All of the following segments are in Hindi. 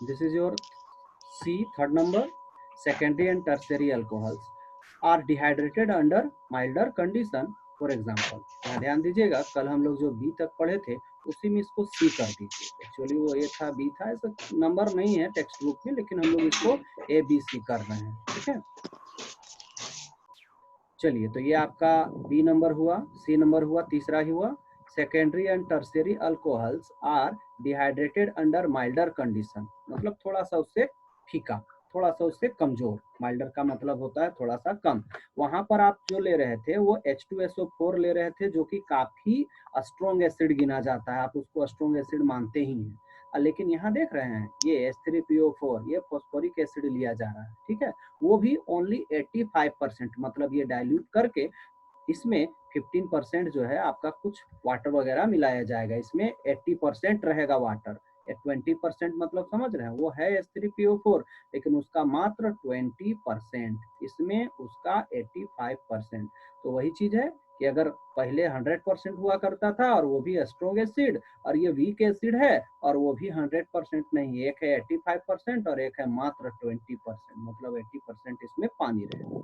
This is your C, third number. Secondary and tertiary alcohols are dehydrated under milder condition. For example, यहाँ ध्यान दीजिएगा, कल हम लोग जो B तक पढ़े थे उसी में इसको C कर दीजिए। एक्चुअली वो A था B था, ऐसा नंबर नहीं है टेक्स्ट बुक में, लेकिन हम लोग इसको A B C कर रहे हैं। ठीक है, चलिए, तो ये आपका B नंबर हुआ, C नंबर हुआ, तीसरा ही हुआ। Secondary and tertiary alcohols are dehydrated under milder condition, मतलब थोड़ा सा उससे फीका, थोड़ा सा उससे कमजोर। माइल्डर का मतलब होता है थोड़ा सा कम। वहां पर आप जो ले रहे थे वो H2SO4 ले रहे थे, जो कि काफी स्ट्रॉन्ग एसिड गिना जाता है, आप उसको स्ट्रॉन्ग एसिड मानते ही हैं। लेकिन यहाँ देख रहे हैं ये H3PO4, ये फॉस्फोरिक एसिड लिया जा रहा है। ठीक है, वो भी ओनली 85%, मतलब ये डाइल्यूट करके इसमें 15% जो है आपका कुछ वाटर वगैरह मिलाया जाएगा। इसमें 80% रहेगा वाटर। 20% मतलब समझ रहे हैं, वो है H3PO4, लेकिन उसका मात्र 20%, इसमें उसका 85%। तो वही चीज है कि अगर पहले 100% हुआ करता था और वो भी स्ट्रॉन्ग एसिड, और ये वीक एसिड है और वो भी 100% नहीं, एक है 85% और एक है मात्र 20%, मतलब 80% इसमें पानी रहेगा।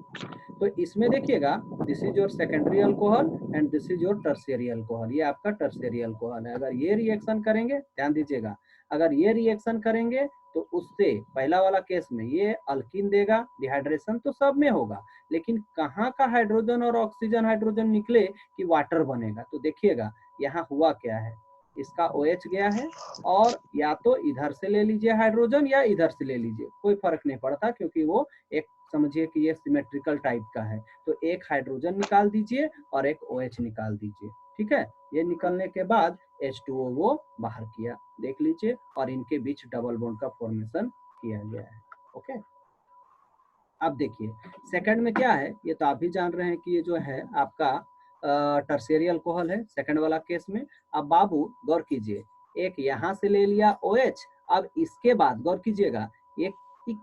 तो इसमें देखिएगा, this is your secondary alcohol and this is your tertiary alcohol, ये आपका टर्शियरी अल्कोहल है। अगर ये रिएक्शन करेंगे, ध्यान दीजिएगा, अगर ये रिएक्शन करेंगे तो उससे पहला वाला केस में ये अल्कीन देगा। डिहाइड्रेशन तो सब में होगा, लेकिन कहाँ का हाइड्रोजन और ऑक्सीजन हाइड्रोजन निकले कि वाटर बनेगा। तो देखिएगा यहाँ हुआ क्या है, इसका OH गया है, और या तो इधर से ले लीजिए हाइड्रोजन या इधर से ले लीजिए, कोई फर्क नहीं पड़ता, क्योंकि वो एक, समझिए कि ये सिमेट्रिकल टाइप का है। तो एक हाइड्रोजन निकाल दीजिए और एक OH निकाल दीजिए। ठीक है, ये निकलने के बाद H2O वो बाहर किया, देख लीजिए, और इनके बीच डबल बॉन्ड का फॉर्मेशन किया गया है। ओके, अब देखिए सेकंड में क्या है, ये तो आप भी जान रहे हैं कि ये जो है आपका टर्शियरी अल्कोहल है सेकंड वाला केस में। अब बाबू गौर कीजिए, एक यहाँ से ले लिया OH, अब इसके बाद गौर कीजिएगा, एक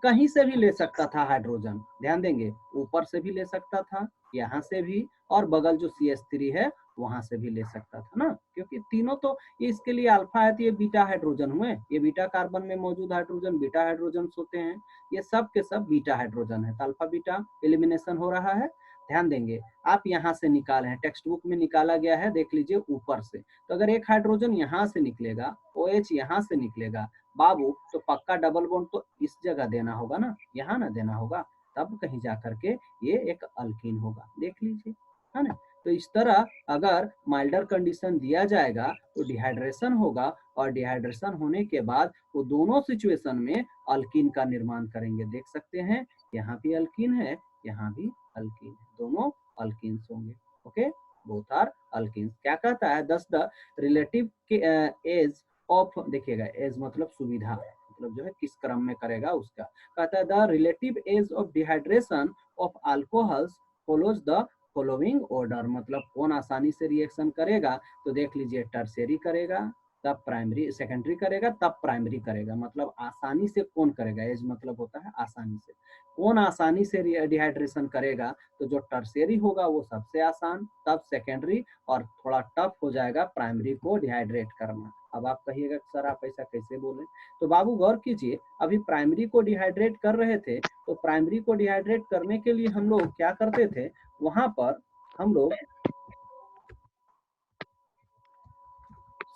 कहीं से भी ले सकता था हाइड्रोजन, ध्यान देंगे, ऊपर से भी ले सकता था, यहाँ से भी, और बगल जो CH3 है वहां से भी ले सकता था ना, क्योंकि तीनों तो, ये इसके लिए अल्फा है तो ये बीटा हाइड्रोजन हुए, ये बीटा कार्बन में मौजूद हाइड्रोजन बीटा हाइड्रोजन होते हैं, ये सब के सब बीटा हाइड्रोजन है। तो अल्फा बीटा एलिमिनेशन हो रहा है। ध्यान देंगे, आप यहाँ से निकाले हैं, टेक्स्ट बुक में निकाला गया है, देख लीजिए ऊपर से। तो अगर एक हाइड्रोजन यहाँ से निकलेगा, OH यहाँ से निकलेगा बाबू, तो पक्का डबल बॉन्ड तो इस जगह देना होगा ना, यहाँ ना देना होगा, तब कहीं जा करके ये एक अल्कीन होगा, देख लीजिए, है ना। तो इस तरह अगर माइल्डर कंडीशन दिया जाएगा तो डिहाइड्रेशन होगा, और डिहाइड्रेशन होने के बाद वो दोनों सिचुएशन में अल्कीन का निर्माण करेंगे। देख सकते हैं यहाँ भी अल्कीन है, यहाँ भी अल्कीन है, दोनों अल्कीन्स होंगे। Okay, both are alkenes. क्या कहता है, thus the relative ease of, देखिएगा एज मतलब सुविधा, मतलब जो है किस क्रम में करेगा उसका। कहता है the relative ease of dehydration of alcohols follows the following order, मतलब कौन आसानी से रिएक्शन करेगा, तो देख लीजिए टर्शियरी करेगा, तब प्राइमरी, सेकेंडरी करेगा, तब प्राइमरी करेगा, मतलब आसानी से कौन करेगा, एज मतलब होता है आसानी से, कौन आसानी से डिहाइड्रेशन करेगा, तो जो टर्शियरी होगा वो सबसे आसान, तब सेकेंडरी, और थोड़ा टफ हो जाएगा प्राइमरी को डिहाइड्रेट करना। अब आप कहिएगा सर आप ऐसा कैसे बोले, तो बाबू गौर कीजिए, अभी प्राइमरी को डिहाइड्रेट कर रहे थे, तो प्राइमरी को डिहाइड्रेट करने के लिए हम लोग क्या करते थे, वहां पर हम लोग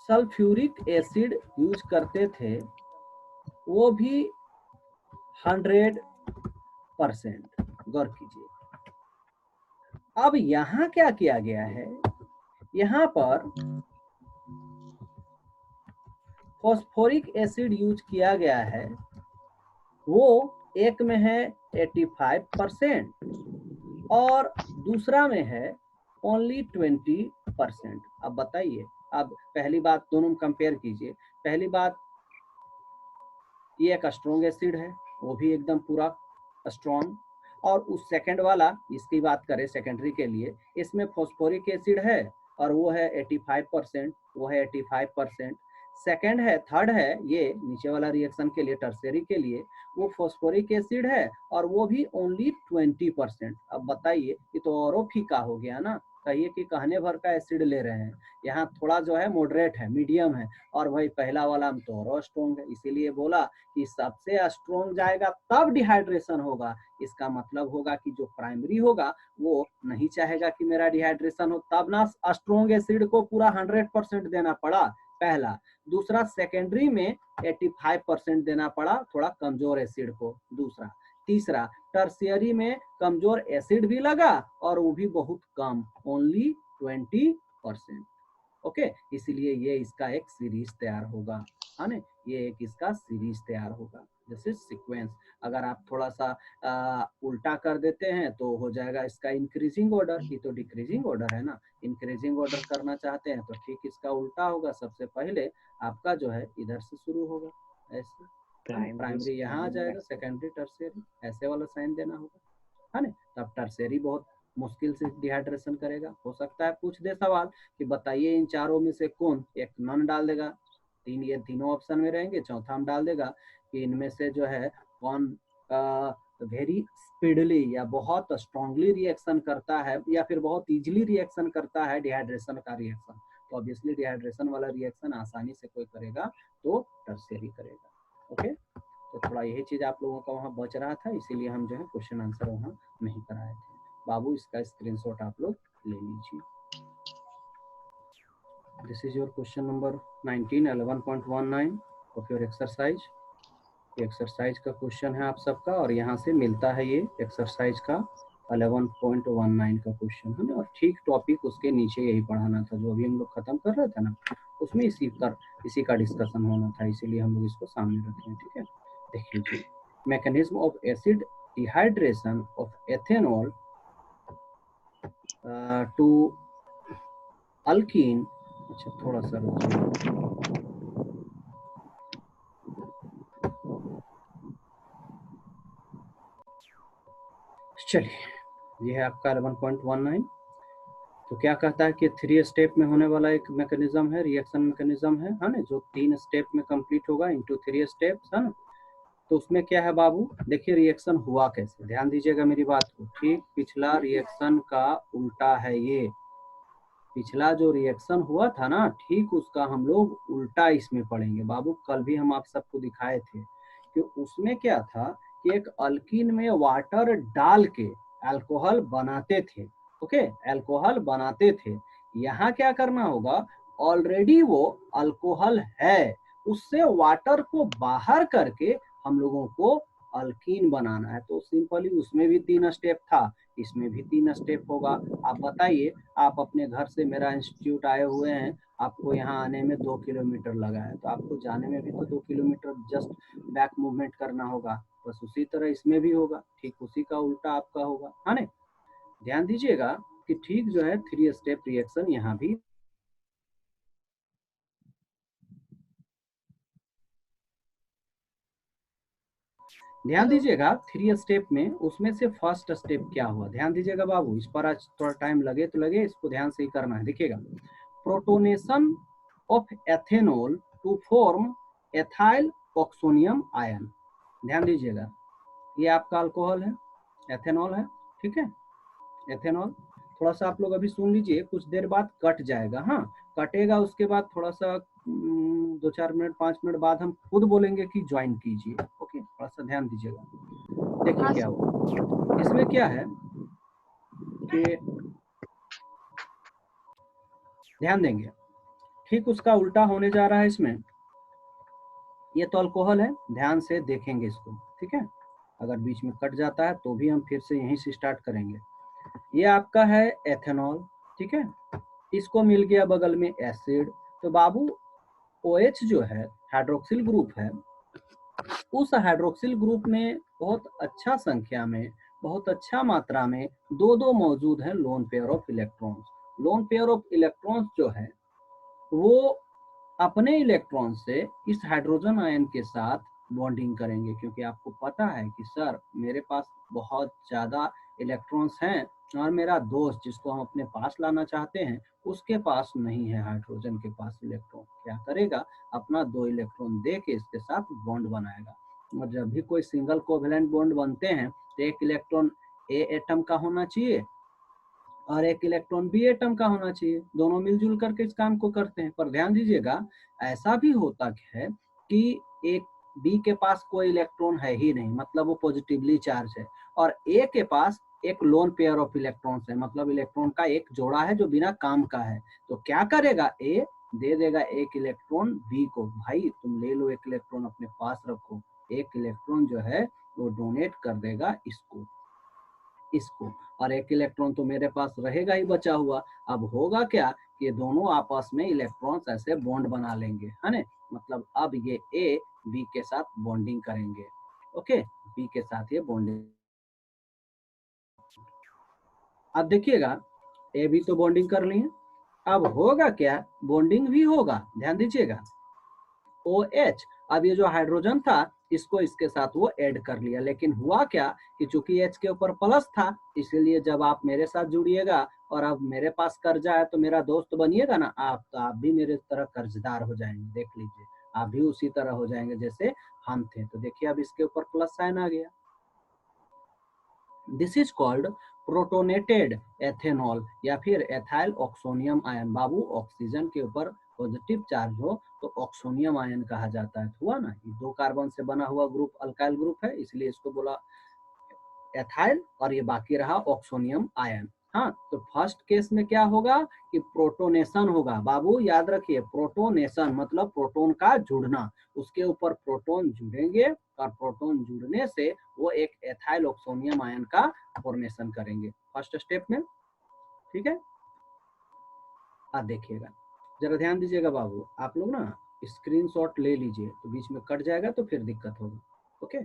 सल्फ्यूरिक एसिड यूज करते थे, वो भी 100%। गौर कीजिए, अब यहाँ क्या किया गया है, यहाँ पर फॉस्फोरिक एसिड यूज किया गया है, वो एक में है 85% और दूसरा में है ओनली 20%। अब बताइए, अब पहली बात दोनों में कंपेयर कीजिए। पहली बात, ये एक स्ट्रॉन्ग एसिड है, वो भी एकदम पूरा स्ट्रॉन्ग, और उस सेकंड वाला, इसकी बात करें सेकेंडरी के लिए, इसमें फॉस्फोरिक एसिड है और वो है 85%, वो है 85%। सेकंड है, थर्ड है, ये नीचे वाला रिएक्शन के लिए, टर्शियरी के लिए, वो फॉस्फोरिक एसिड है और वो भी ओनली 20%। अब बताइए, ये तो और फीका हो गया ना, कहिए कि कहने भर का एसिड ले रहे हैं, यहाँ थोड़ा जो है मॉडरेट है, मीडियम है, और भाई पहला वाला में तो और स्ट्रॉन्ग है, इसीलिए बोला कि सबसे स्ट्रॉन्ग जाएगा तब डिहाइड्रेशन होगा। इसका मतलब होगा कि जो प्राइमरी होगा वो नहीं चाहेगा कि मेरा डिहाइड्रेशन हो, तब ना स्ट्रॉन्ग एसिड को पूरा 100% देना पड़ा, पहला। दूसरा, सेकेंडरी में 85% देना पड़ा थोड़ा कमजोर एसिड को, दूसरा। तीसरा, टर्शियरी में कमजोर एसिड भी लगा और वो भी बहुत कम, ओनली 20%। ओके, इसीलिए ये इसका एक सीरीज तैयार होगा, है ना, ये एक इसका सीरीज तैयार होगा। जैसे सीक्वेंस अगर आप थोड़ा सा उल्टा कर देते हैं तो हो जाएगा इसका इंक्रीजिंग ऑर्डर, ये तो डिक्रीजिंग ऑर्डर है ना, इंक्रीजिंग ऑर्डर करना चाहते हैं तो ठीक इसका उल्टा होगा, सबसे पहले आपका जो है इधर से शुरू होगा, ऐसे प्राइमरी यहाँ आ जाएगा, सेकेंडरी टर्शियरी ऐसे वाला साइन देना होगा, है ना। तब टर्शियरी बहुत मुश्किल से डिहाइड्रेशन करेगा। हो सकता है पूछ दे सवाल कि बताइए इन चारों में से कौन, एक नन डाल देगा, तीन, ये तीनों ऑप्शन में रहेंगे, चौथा में डाल देगा कि इनमें से जो है कौन वेरी स्पीडली या बहुत स्ट्रांगली रिएक्शन करता है या फिर बहुत इजीली रिएक्शन करता है डिहाइड्रेशन का रिएक्शन। तो ऑब्वियसली डिहाइड्रेशन वाला रिएक्शन आसानी से कोई करेगा तो टर्शियरी करेगा। ओके, तो थोड़ा यही चीज आप लोगों का वहाँ बच रहा था, इसीलिए हम जो है क्वेश्चन आंसर वहाँ नहीं कराए थे। बाबू इसका स्क्रीनशॉट आप लोग ले लीजिए। This is your question number 19 11.19 of your exercise. Exercise का क्वेश्चन है आप सबका, और यहाँ से मिलता है ये एक्सरसाइज का 11.19 का क्वेश्चन है ना, और ठीक टॉपिक उसके नीचे यही पढ़ाना था जो अभी हम लोग खत्म कर रहे थे ना, उसमें इसी का डिस्कशन होना था, इसीलिए हम लोग इसको सामने रखे हैं। ठीक है, देख लीजिए, mechanism of acid dehydration of ethanol to alkene. अच्छा थोड़ा सा रुकिए, चलिए, ये है आपका 11.19। तो क्या कहता है कि 3 स्टेप में होने वाला एक मैकेनिज्म है, रिएक्शन मैकेनिज्म है ना, जो 3 स्टेप में कंप्लीट होगा इनटू 3 स्टेप्स, है ना। तो उसमें क्या है बाबू, देखिए रिएक्शन हुआ कैसे, ध्यान दीजिएगा मेरी बात को, ठीक पिछला रिएक्शन का उल्टा है ये, पिछला जो रिएक्शन हुआ था ना, ठीक उसका हम लोग उल्टा इसमें पढ़ेंगे बाबू। कल भी हम आप सबको दिखाए थे कि उसमें क्या था कि एक अल्कीन में वाटर डाल के अल्कोहल बनाते थे। ओके, अल्कोहल बनाते थे। यहाँ क्या करना होगा, ऑलरेडी वो अल्कोहल है, उससे वाटर को बाहर करके हम लोगों को अल्कीन बनाना है। तो सिंपली उसमें भी 3 स्टेप था, इसमें भी 3 स्टेप होगा। आप बताइए, आप अपने घर से मेरा इंस्टीट्यूट आए हुए हैं, आपको यहाँ आने में 2 किलोमीटर लगा है, तो आपको जाने में भी तो 2 किलोमीटर जस्ट बैक मूवमेंट करना होगा, बस उसी तरह इसमें भी होगा, ठीक उसी का उल्टा आपका होगा, है ना। ध्यान दीजिएगा कि ठीक जो है 3 स्टेप रिएक्शन यहाँ भी, ध्यान दीजिएगा 3 स्टेप में उसमें से फर्स्ट स्टेप क्या हुआ, ध्यान दीजिएगा बाबू, इस पर आज थोड़ा टाइम लगे तो लगे, इसको ध्यान से ही करना है। देखिएगा, protonation of ethanol to form ethyl oxonium ion. ध्यान दीजिएगा, ये आपका अल्कोहल है, एथेनॉल है, ठीक है, एथेनॉल। थोड़ा सा आप लोग अभी सुन लीजिए, कुछ देर बाद कट जाएगा, हाँ कटेगा, उसके बाद थोड़ा सा 2-4 मिनट 5 मिनट बाद हम खुद बोलेंगे कि ज्वाइन कीजिए। ओके, थोड़ा सा ध्यान दीजिएगा। देखिए क्या हुआ इसमें, क्या है कि ध्यान देंगे, ठीक उसका उल्टा होने जा रहा है इसमें। ये तो अल्कोहल है, ध्यान से देखेंगे इसको, ठीक है, अगर बीच में कट जाता है तो भी हम फिर से यहीं से स्टार्ट करेंगे। ये आपका है एथेनॉल, ठीक है, इसको मिल गया बगल में एसिड। तो बाबू OH जो है हाइड्रोक्सिल ग्रुप है, उस हाइड्रोक्सिल ग्रुप में बहुत अच्छा संख्या में, बहुत अच्छा मात्रा में दो मौजूद है lone pair of electrons. Lone pair of electrons जो है वो अपने इलेक्ट्रॉन से इस हाइड्रोजन आयन के साथ बॉन्डिंग करेंगे, क्योंकि आपको पता है कि सर मेरे पास बहुत ज़्यादा इलेक्ट्रॉन्स हैं और मेरा दोस्त जिसको हम अपने पास लाना चाहते हैं उसके पास नहीं है हाइड्रोजन के पास इलेक्ट्रॉन, क्या करेगा, अपना 2 इलेक्ट्रॉन दे के इसके साथ बॉन्ड बनाएगा। और जब भी कोई सिंगल कोवेलेंट बॉन्ड बनते हैं तो एक इलेक्ट्रॉन ए एटम का होना चाहिए और एक इलेक्ट्रॉन बी एटम का होना चाहिए, दोनों मिलजुल करके इस काम को करते हैं। पर ध्यान दीजिएगा ऐसा भी होता है कि एक बी के पास कोई इलेक्ट्रॉन है ही नहीं, मतलब वो पॉजिटिवली चार्ज है, और ए के पास एक लोन पेयर ऑफ इलेक्ट्रॉन्स है, मतलब इलेक्ट्रॉन का एक जोड़ा है जो बिना काम का है। तो क्या करेगा, ए दे देगा एक इलेक्ट्रॉन बी को, भाई तुम ले लो एक इलेक्ट्रॉन अपने पास रखो। एक इलेक्ट्रॉन जो है वो डोनेट कर देगा इसको, और एक इलेक्ट्रॉन तो मेरे पास रहेगा ही बचा हुआ। अब होगा क्या कि दोनों आपस में इलेक्ट्रॉन्स ऐसे बॉन्ड बना लेंगे, है ना, मतलब अब ये ए बी के साथ बॉन्डिंग करेंगे। ओके, बी के साथ ये बॉन्डिंग। अब देखिएगा ए बी तो बॉन्डिंग कर लिए, अब होगा क्या, बॉन्डिंग भी होगा, ध्यान दीजिएगा OH। अब ये जो हाइड्रोजन था इसको इसके साथ वो ऐड कर लिया, लेकिन हुआ क्या कि चूंकि H के ऊपर प्लस था, इसीलिए जब आप मेरे साथ जुड़िएगा और अब मेरे पास कर्जा है तो मेरा दोस्त बनिएगा ना आप, तो आप भी मेरे तरह कर्जदार हो जाएंगे। देख लीजिए आप भी उसी तरह हो जाएंगे जैसे हम थे। तो देखिए अब इसके ऊपर प्लस साइन आ गया। This is called protonated ethanol या फिर एथाइल ऑक्सोनियम आयन। बाबू ऑक्सीजन के ऊपर पॉजिटिव चार्ज हो तो ऑक्सोनियम आयन कहा जाता है। हुआ ना, ये 2 कार्बन से बना हुआ ग्रुप अल्काइल ग्रुप है, इसलिए इसको बोला एथाइल, और ये बाकी रहा ऑक्सोनियम आयन। हाँ, तो फर्स्ट केस में क्या होगा कि प्रोटोनेशन होगा। बाबू याद रखिए, प्रोटोनेशन मतलब प्रोटोन का जुड़ना, उसके ऊपर प्रोटोन जुड़ेंगे और प्रोटोन जुड़ने से वो एक एथाइल ऑक्सोनियम आयन का फॉर्मेशन करेंगे फर्स्ट स्टेप में। ठीक है, अब देखिएगा जरा ध्यान दीजिएगा बाबू, आप लोग ना स्क्रीनशॉट ले लीजिए, तो बीच में कट जाएगा तो फिर दिक्कत होगी। ओके,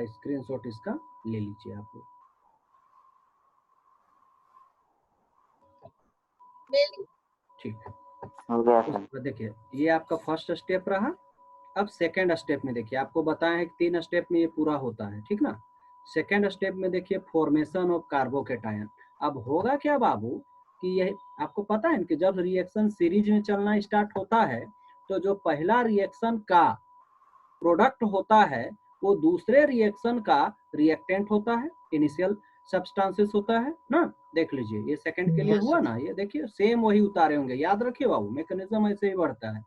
स्क्रीनशॉट इसका ले लीजिए आप लोग। ठीक है, देखिए ये आपका फर्स्ट स्टेप रहा। अब सेकेंड स्टेप में देखिए, आपको बताया है कि 3 स्टेप में ये पूरा होता है, ठीक ना। सेकेंड स्टेप में देखिए फॉर्मेशन ऑफ कार्बोकेटायन। अब होगा क्या बाबू कि ये आपको पता है कि जब रिएक्शन सीरीज में चलना स्टार्ट होता है तो जो पहला रिएक्शन का प्रोडक्ट होता है वो दूसरे रिएक्शन का रिएक्टेंट होता है, इनिशियल सब्सटेंसेस होता है ना। देख लीजिए ये सेकंड के लिए हुआ ना, ये देखिए सेम वही उतारे होंगे, याद रखिए बाबू, मैकेनिज्म ऐसे ही बढ़ता है।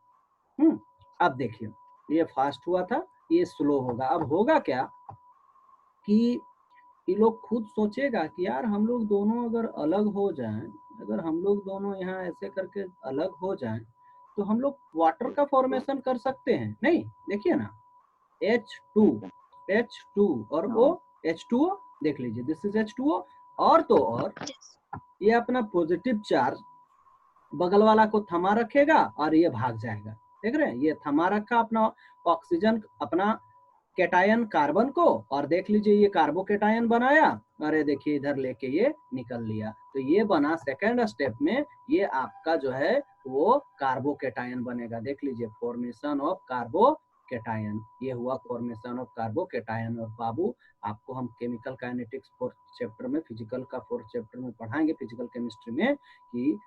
अब देखिए ये फास्ट हुआ था, ये स्लो होगा। अब होगा क्या कि ये लोग खुद सोचेगा कि यार हम लोग दोनों अगर अलग हो जाएं, अगर हम लोग दोनों यहाँ ऐसे करके अलग हो जाएं तो हम लोग वाटर का फॉर्मेशन कर सकते हैं, नहीं। देखिए ना H2 और O, H2O देख लीजिए, दिस इज H2O। और तो और ये अपना पॉजिटिव चार्ज बगल वाला को थमा रखेगा और ये भाग जाएगा। देख रहे हैं, ये थमा रखा अपना ऑक्सीजन, अपना कैटायन कार्बन को, और देख लीजिए ये कार्बोकेटायन बनाया, अरे देखिए इधर लेके ये निकल लिया। तो ये बना सेकेंड स्टेप में, ये आपका जो है वो कार्बोकेटायन बनेगा। देख लीजिए फॉर्मेशन ऑफ कार्बोकेटायन, ये हुआ फॉर्मेशन ऑफ कार्बोकेटायन। और बाबू आपको हम केमिकल काइनेटिक्स 4th चैप्टर में, फिजिकल का 4th चैप्टर में पढ़ाएंगे, फिजिकल केमिस्ट्री में, कि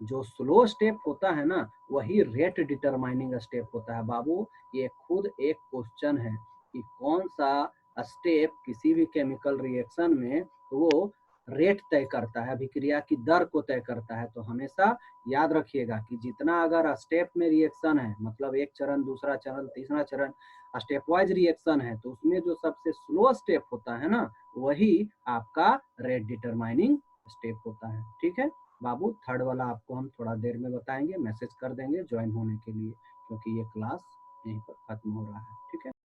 जो स्लो स्टेप होता है ना वही रेट डिटरमाइनिंग स्टेप होता है। बाबू ये खुद एक क्वेश्चन है कि कौन सा स्टेप किसी भी केमिकल रिएक्शन में वो रेट तय करता है, अभिक्रिया की दर को तय करता है। तो हमेशा याद रखिएगा कि जितना अगर स्टेप में रिएक्शन है, मतलब एक चरण, दूसरा चरण, तीसरा चरण, स्टेप वाइज रिएक्शन है, तो उसमें जो सबसे स्लो स्टेप होता है ना वही आपका रेट डिटरमाइनिंग स्टेप होता है। ठीक है बाबू, थर्ड वाला आपको हम थोड़ा देर में बताएंगे, मैसेज कर देंगे ज्वाइन होने के लिए, क्योंकि ये क्लास यहीं पर खत्म हो रहा है।